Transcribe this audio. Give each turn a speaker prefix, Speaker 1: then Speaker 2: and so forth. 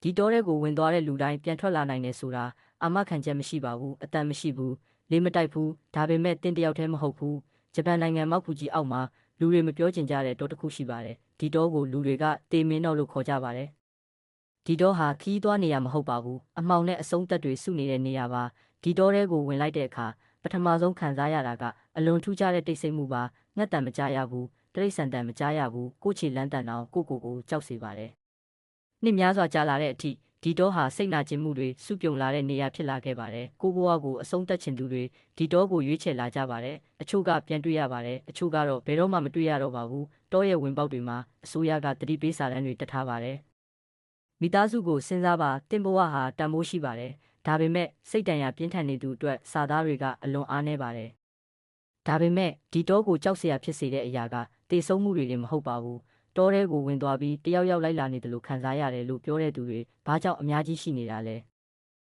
Speaker 1: ဒီတောထဲကိုဝင်သွားတဲ့လူတိုင်းပြန်ထွက်လာနိုင်တယ်ဆိုတာအာမခံချက်မရှိပါဘူးအတန်မရှိဘူးလေးမတိုက်ဘူးဒါပေမဲ့တင်းတယောက်တည်းမဟုတ်ဘူးဂျပန်နိုင်ငံမောက်ဖူကြီးအောက်မှာလူတွေမပြောကျင်ကြတဲ့တောတစ်ခုရှိပါတယ်ဒီတောကိုလူတွေကတေမင်းတော်လို့ခေါ်ကြပါတယ်ဒီတောဟာခီးသွားနေရမဟုတ်ပါဘူးအမှောင်နဲ့အဆုံးသက်တွေစုနေတဲ့နေရာပါဒီတောထဲကိုဝင်လိုက်တဲ့အခါပထမဆုံးခံစားရတာကအလွန်ထူးခြားတဲ့တိတ်ဆိတ်မှုပါငှက်တံမကြားရဘူးတရိတ်ဆန်တံမကြားရဘူးကိုချီလန်းတန်အောင်ကိုကြောက်စေပါတယ်နှစ်များစွာကြာလာတဲ့အထိဒီတောဟာစိတ်နာကျင်မှုတွေစုပြုံလာတဲ့နေရာဖြစ်လာခဲ့ပါတယ်ကိုဘွားကိုအဆုံးသက်ချင်သူတွေဒီတောကိုရွေးချယ်လာကြပါတယ်အချို့ကပြန်တွေ့ရပါတယ်အချို့ကတော့ဘယ်တော့မှမတွေ့ရတော့ပါဘူးတောရဲ့ဝင်ပေါက်တွေမှာအစိုးရကတတိပေးစာတမ်းတွေတတ်ထားပါတယ်မိသားစုကိုစဉ်းစားပါတင်ဘဝဟာတန်ဖိုးရှိပါတယ်ဒါပေမဲ့စိတ်တန်ရာပြင်းထန်နေသူအတွက်စာသားတွေကအလွန်အားနည်းပါတယ်ဒါပေမဲ့ဒီတောကိုကြောက်စရာဖြစ်စေတဲ့အရာကတေဆုံးမှုတွေမဟုတ်ပါဘူးတောထဲကိုဝင်သွားပြီးတယောက်ယောက်လိုက်လာနေတယ်လို့ခံစားရတယ်လို့ပြောတဲ့သူတွေဘာကြောင့်အများကြီးရှိနေတာလဲ